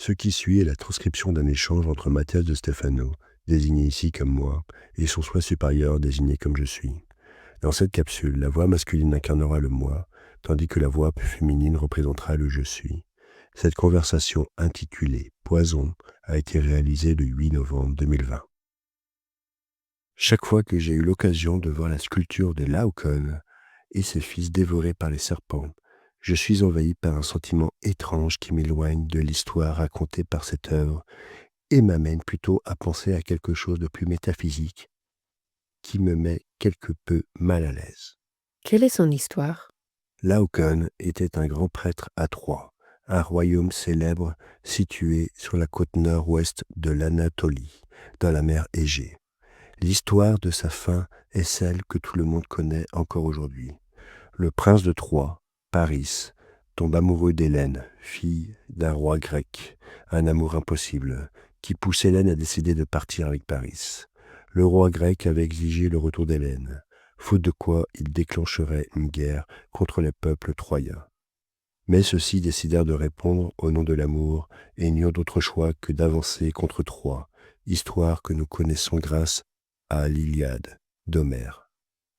Ce qui suit est la transcription d'un échange entre Mathias de Stefano, désigné ici comme moi, et son soi supérieur désigné comme je suis. Dans cette capsule, la voix masculine incarnera le moi, tandis que la voix féminine représentera le je suis. Cette conversation intitulée Poison a été réalisée le 8 novembre 2020. Chaque fois que j'ai eu l'occasion de voir la sculpture de Laocoon et ses fils dévorés par les serpents, je suis envahi par un sentiment étrange qui m'éloigne de l'histoire racontée par cette œuvre et m'amène plutôt à penser à quelque chose de plus métaphysique qui me met quelque peu mal à l'aise. Quelle est son histoire? Laocoon était un grand prêtre à Troie, un royaume célèbre situé sur la côte nord-ouest de l'Anatolie, dans la mer Égée. L'histoire de sa fin est celle que tout le monde connaît encore aujourd'hui. Le prince de Troie, Paris, tombe amoureux d'Hélène, fille d'un roi grec, un amour impossible, qui pousse Hélène à décider de partir avec Paris. Le roi grec avait exigé le retour d'Hélène, faute de quoi il déclencherait une guerre contre les peuples troyens. Mais ceux-ci décidèrent de répondre au nom de l'amour et n'eurent d'autre choix que d'avancer contre Troie, histoire que nous connaissons grâce à l'Iliade d'Homère.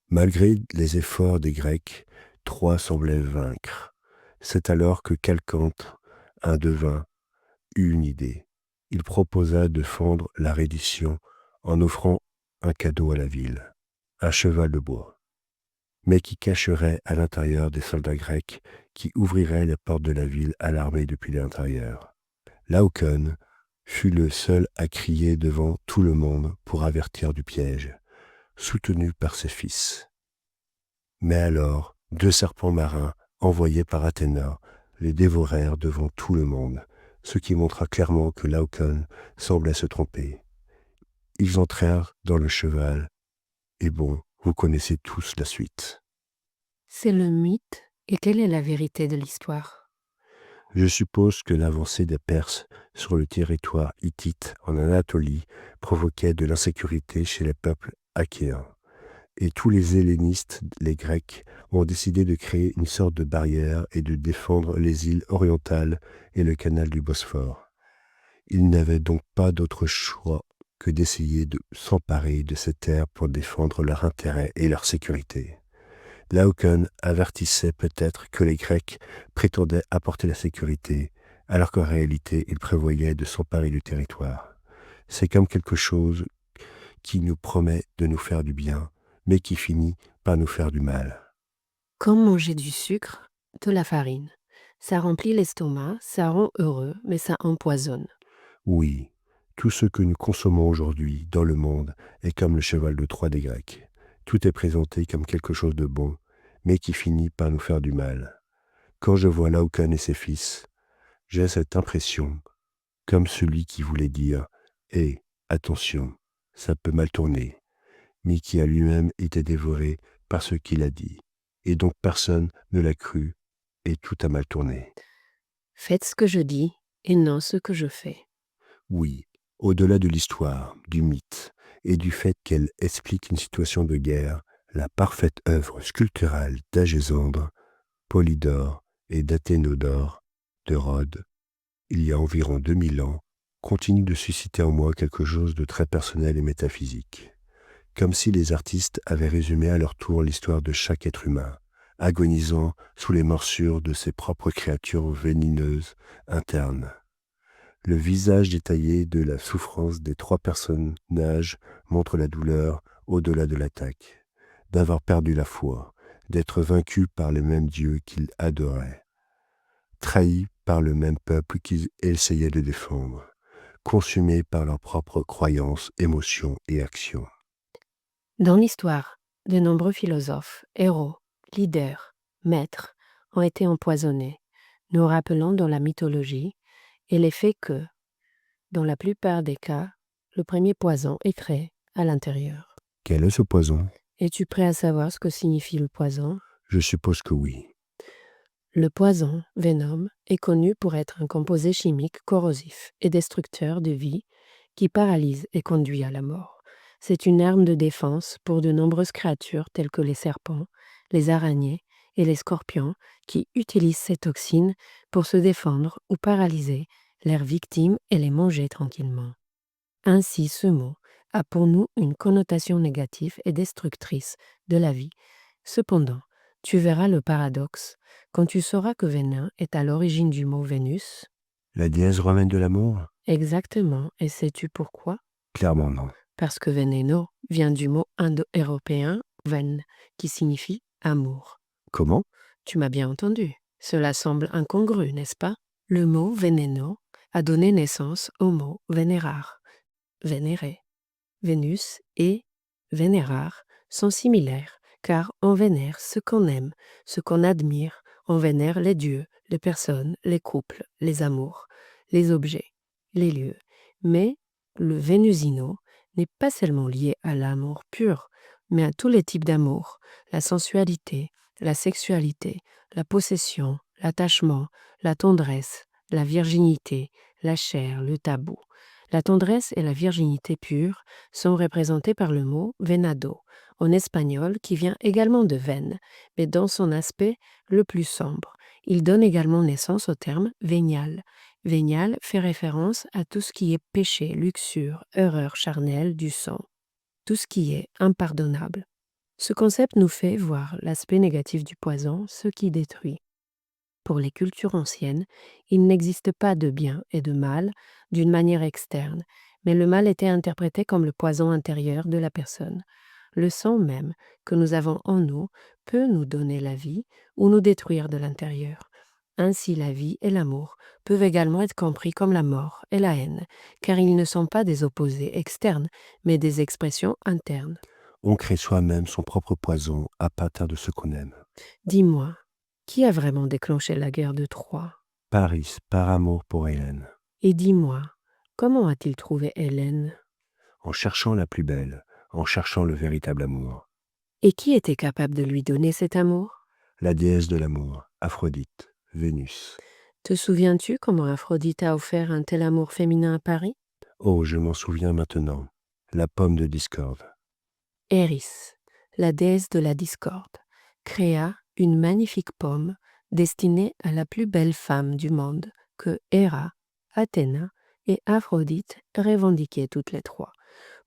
Malgré les efforts des Grecs, Troie semblait vaincre. C'est alors que Calcante, un devin, eut une idée. Il proposa de fendre la reddition en offrant un cadeau à la ville, un cheval de bois, mais qui cacherait à l'intérieur des soldats grecs qui ouvriraient les portes de la ville à l'armée depuis l'intérieur. Laocoon fut le seul à crier devant tout le monde pour avertir du piège, soutenu par ses fils. Mais alors, 2 serpents marins, envoyés par Athéna, les dévorèrent devant tout le monde, ce qui montra clairement que Laocoon semblait se tromper. Ils entrèrent dans le cheval, et bon, vous connaissez tous la suite. C'est le mythe, et quelle est la vérité de l'histoire? Je suppose que l'avancée des Perses sur le territoire hittite en Anatolie provoquait de l'insécurité chez les peuples achéens. Et tous les hellénistes, les Grecs, ont décidé de créer une sorte de barrière et de défendre les îles orientales et le canal du Bosphore. Ils n'avaient donc pas d'autre choix que d'essayer de s'emparer de ces terres pour défendre leurs intérêts et leur sécurité. Laocoon avertissait peut-être que les Grecs prétendaient apporter la sécurité, alors qu'en réalité ils prévoyaient de s'emparer du territoire. C'est comme quelque chose qui nous promet de nous faire du bien, mais qui finit par nous faire du mal. Comme manger du sucre, de la farine. Ça remplit l'estomac, ça rend heureux, mais ça empoisonne. Oui, tout ce que nous consommons aujourd'hui dans le monde est comme le cheval de Troie des Grecs. Tout est présenté comme quelque chose de bon, mais qui finit par nous faire du mal. Quand je vois Laocoon et ses fils, j'ai cette impression, comme celui qui voulait dire « attention, ça peut mal tourner », mais qui a lui-même été dévoré par ce qu'il a dit, et donc personne ne l'a cru, et tout a mal tourné. Faites ce que je dis, et non ce que je fais. Oui, au-delà de l'histoire, du mythe, et du fait qu'elle explique une situation de guerre, la parfaite œuvre sculpturale d'Agésandre, Polydore et d'Athénodore de Rhodes, il y a environ 2000 ans, continue de susciter en moi quelque chose de très personnel et métaphysique. Comme si les artistes avaient résumé à leur tour l'histoire de chaque être humain, agonisant sous les morsures de ses propres créatures venimeuses internes. Le visage détaillé de la souffrance des 3 personnages montre la douleur au-delà de l'attaque, d'avoir perdu la foi, d'être vaincus par les mêmes dieux qu'ils adoraient, trahis par le même peuple qu'ils essayaient de défendre, consumés par leurs propres croyances, émotions et actions. Dans l'histoire, de nombreux philosophes, héros, leaders, maîtres ont été empoisonnés, nous rappelant dans la mythologie et l'effet que, dans la plupart des cas, le premier poison est créé à l'intérieur. Quel est ce poison? Es-tu prêt à savoir ce que signifie le poison? Je suppose que oui. Le poison, venom, est connu pour être un composé chimique corrosif et destructeur de vie qui paralyse et conduit à la mort. C'est une arme de défense pour de nombreuses créatures telles que les serpents, les araignées et les scorpions qui utilisent ces toxines pour se défendre ou paralyser leurs victimes et les manger tranquillement. Ainsi, ce mot a pour nous une connotation négative et destructrice de la vie. Cependant, tu verras le paradoxe quand tu sauras que Vénin est à l'origine du mot Vénus. La déesse romaine de l'amour? Exactement, et sais-tu pourquoi? Clairement non. Parce que veneno vient du mot indo-européen ven, qui signifie amour. Comment? Tu m'as bien entendu. Cela semble incongru, n'est-ce pas? Le mot veneno a donné naissance au mot vénérar, vénérer. Vénus et vénérar sont similaires, car on vénère ce qu'on aime, ce qu'on admire, on vénère les dieux, les personnes, les couples, les amours, les objets, les lieux. Mais le Vénusino n'est pas seulement lié à l'amour pur, mais à tous les types d'amour, la sensualité, la sexualité, la possession, l'attachement, la tendresse, la virginité, la chair, le tabou. La tendresse et la virginité pure sont représentées par le mot venado, en espagnol qui vient également de veine, mais dans son aspect le plus sombre. Il donne également naissance au terme vénial. Vénial fait référence à tout ce qui est péché, luxure, erreur charnelle du sang, tout ce qui est impardonnable. Ce concept nous fait voir l'aspect négatif du poison, ce qui détruit. Pour les cultures anciennes, il n'existe pas de bien et de mal d'une manière externe, mais le mal était interprété comme le poison intérieur de la personne. Le sang même que nous avons en nous peut nous donner la vie ou nous détruire de l'intérieur. Ainsi la vie et l'amour peuvent également être compris comme la mort et la haine, car ils ne sont pas des opposés externes, mais des expressions internes. On crée soi-même son propre poison à partir de ce qu'on aime. Dis-moi, qui a vraiment déclenché la guerre de Troie? Paris, par amour pour Hélène. Et dis-moi, comment a-t-il trouvé Hélène? En cherchant la plus belle, en cherchant le véritable amour. Et qui était capable de lui donner cet amour? La déesse de l'amour, Aphrodite, Vénus. Te souviens-tu comment Aphrodite a offert un tel amour féminin à Paris? Oh, je m'en souviens maintenant. La pomme de discorde. Eris, la déesse de la discorde, créa une magnifique pomme destinée à la plus belle femme du monde que Héra, Athéna et Aphrodite revendiquaient toutes les trois.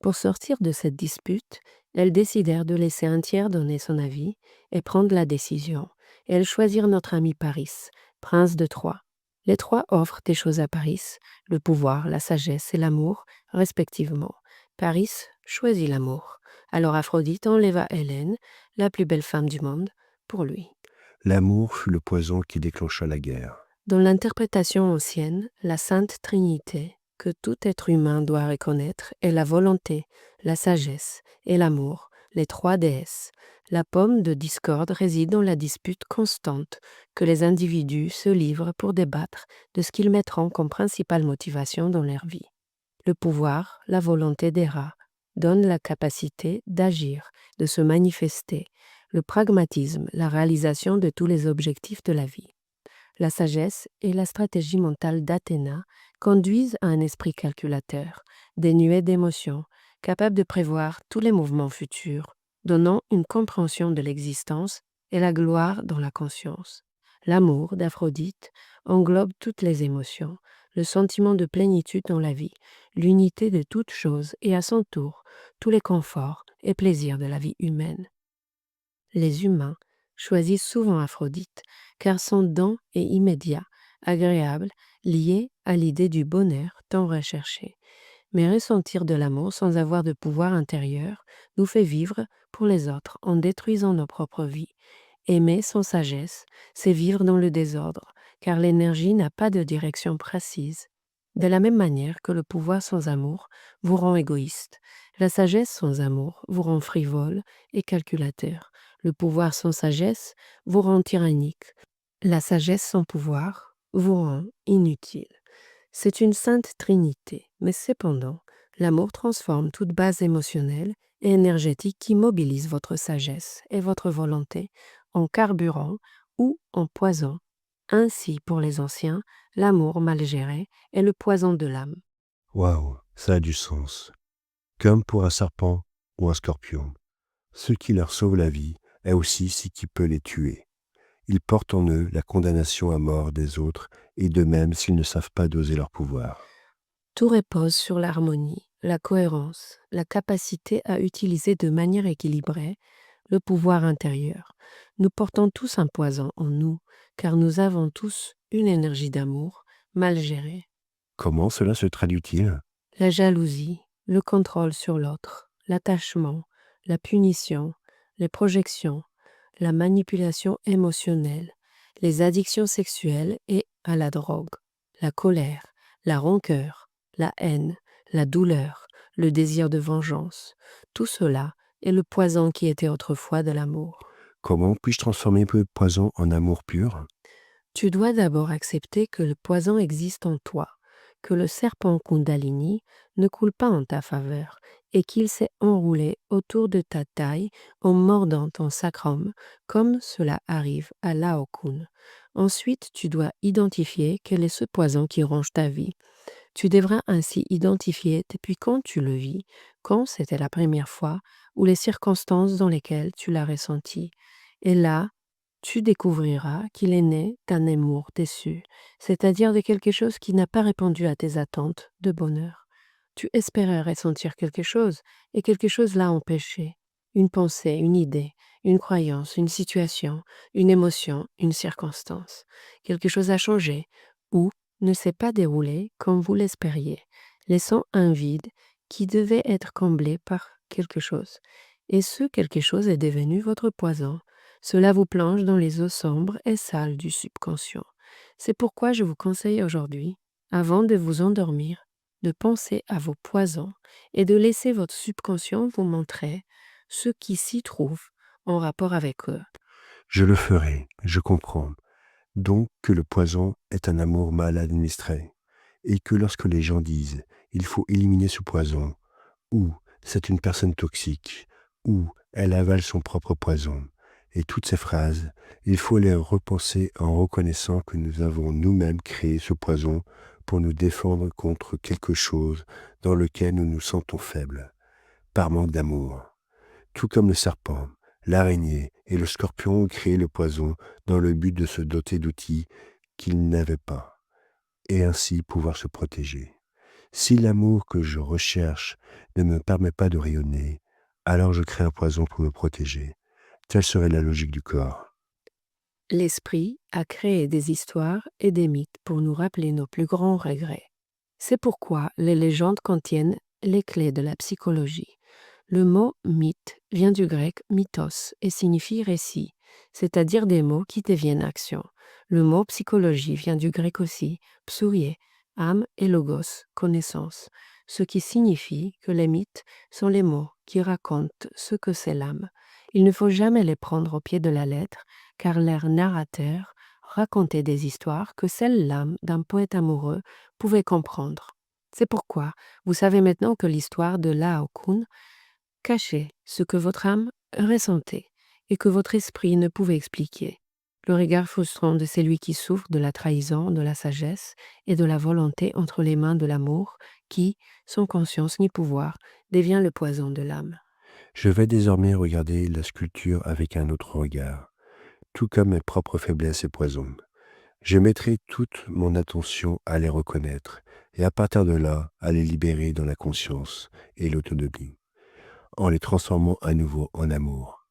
Pour sortir de cette dispute, elles décidèrent de laisser un tiers donner son avis et prendre la décision. Elles choisirent notre ami Paris, prince de Troie. Les trois offrent des choses à Paris, le pouvoir, la sagesse et l'amour, respectivement. Paris choisit l'amour. Alors Aphrodite enleva Hélène, la plus belle femme du monde, pour lui. L'amour fut le poison qui déclencha la guerre. Dans l'interprétation ancienne, la Sainte Trinité, que tout être humain doit reconnaître, est la volonté, la sagesse et l'amour, les trois déesses. La pomme de discorde réside dans la dispute constante que les individus se livrent pour débattre de ce qu'ils mettront comme principale motivation dans leur vie. Le pouvoir, la volonté d'Héra, donne la capacité d'agir, de se manifester, le pragmatisme, la réalisation de tous les objectifs de la vie. La sagesse et la stratégie mentale d'Athéna conduisent à un esprit calculateur, dénué d'émotions, capable de prévoir tous les mouvements futurs, donnant une compréhension de l'existence et la gloire dans la conscience. L'amour d'Aphrodite englobe toutes les émotions, le sentiment de plénitude dans la vie, l'unité de toutes choses et à son tour tous les conforts et plaisirs de la vie humaine. Les humains choisissent souvent Aphrodite car son don est immédiat, agréable, lié à l'idée du bonheur tant recherché. Mais ressentir de l'amour sans avoir de pouvoir intérieur nous fait vivre pour les autres en détruisant nos propres vies. Aimer sans sagesse, c'est vivre dans le désordre, car l'énergie n'a pas de direction précise. De la même manière que le pouvoir sans amour vous rend égoïste, la sagesse sans amour vous rend frivole et calculateur. Le pouvoir sans sagesse vous rend tyrannique. La sagesse sans pouvoir vous rend inutile. C'est une sainte trinité, mais cependant, l'amour transforme toute base émotionnelle et énergétique qui mobilise votre sagesse et votre volonté en carburant ou en poison. Ainsi, pour les anciens, l'amour mal géré est le poison de l'âme. Waouh, ça a du sens. Comme pour un serpent ou un scorpion. Ce qui leur sauve la vie est aussi ce qui peut les tuer. Ils portent en eux la condamnation à mort des autres, et de même s'ils ne savent pas doser leur pouvoir. Tout repose sur l'harmonie, la cohérence, la capacité à utiliser de manière équilibrée le pouvoir intérieur. Nous portons tous un poison en nous, car nous avons tous une énergie d'amour mal gérée. Comment cela se traduit-il? La jalousie, le contrôle sur l'autre, l'attachement, la punition, les projections, la manipulation émotionnelle, les addictions sexuelles et à la drogue, la colère, la rancœur, la haine, la douleur, le désir de vengeance. Tout cela est le poison qui était autrefois de l'amour. Comment puis-je transformer le poison en amour pur? Tu dois d'abord accepter que le poison existe en toi, que le serpent Kundalini ne coule pas en ta faveur et qu'il s'est enroulé autour de ta taille en mordant ton sacrum, comme cela arrive à Lao Kun. Ensuite, tu dois identifier quel est ce poison qui ronge ta vie. Tu devras ainsi identifier depuis quand tu le vis, quand c'était la première fois ou les circonstances dans lesquelles tu l'as ressenti. Et là, tu découvriras qu'il est né d'un amour déçu, c'est-à-dire de quelque chose qui n'a pas répondu à tes attentes de bonheur. Tu espérais ressentir quelque chose et quelque chose l'a empêché. Une pensée, une idée, une croyance, une situation, une émotion, une circonstance. Quelque chose a changé ou ne s'est pas déroulé comme vous l'espériez, laissant un vide qui devait être comblé par quelque chose. Et ce quelque chose est devenu votre poison. Cela vous plonge dans les eaux sombres et sales du subconscient. C'est pourquoi je vous conseille aujourd'hui, avant de vous endormir, de penser à vos poisons et de laisser votre subconscient vous montrer ce qui s'y trouve en rapport avec eux. Je le ferai, je comprends. Donc que le poison est un amour mal administré, et que lorsque les gens disent «il faut éliminer ce poison», ou «c'est une personne toxique», ou «elle avale son propre poison», et toutes ces phrases, il faut les repenser en reconnaissant que nous avons nous-mêmes créé ce poison pour nous défendre contre quelque chose dans lequel nous nous sentons faibles, par manque d'amour. Tout comme le serpent, l'araignée et le scorpion ont créé le poison dans le but de se doter d'outils qu'ils n'avaient pas, et ainsi pouvoir se protéger. Si l'amour que je recherche ne me permet pas de rayonner, alors je crée un poison pour me protéger. Telle serait la logique du corps. L'esprit a créé des histoires et des mythes pour nous rappeler nos plus grands regrets. C'est pourquoi les légendes contiennent les clés de la psychologie. Le mot mythe vient du grec mythos et signifie récit, c'est-à-dire des mots qui deviennent action. Le mot psychologie vient du grec aussi, psourie, âme et logos, connaissance, ce qui signifie que les mythes sont les mots qui racontent ce que c'est l'âme. Il ne faut jamais les prendre au pied de la lettre, car leurs narrateurs racontaient des histoires que seule l'âme d'un poète amoureux pouvait comprendre. C'est pourquoi vous savez maintenant que l'histoire de Lao Kun cachait ce que votre âme ressentait et que votre esprit ne pouvait expliquer. Le regard frustrant de celui qui souffre de la trahison, de la sagesse et de la volonté entre les mains de l'amour qui, sans conscience ni pouvoir, devient le poison de l'âme. Je vais désormais regarder la sculpture avec un autre regard, tout comme mes propres faiblesses et poisons. Je mettrai toute mon attention à les reconnaître et à partir de là, à les libérer dans la conscience et l'autonomie, en les transformant à nouveau en amour.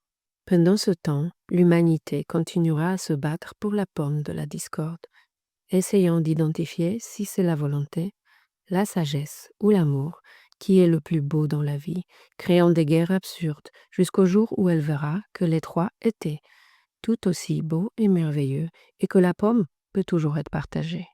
Pendant ce temps, l'humanité continuera à se battre pour la pomme de la discorde, essayant d'identifier si c'est la volonté, la sagesse ou l'amour qui est le plus beau dans la vie, créant des guerres absurdes jusqu'au jour où elle verra que les trois étaient tout aussi beaux et merveilleux et que la pomme peut toujours être partagée.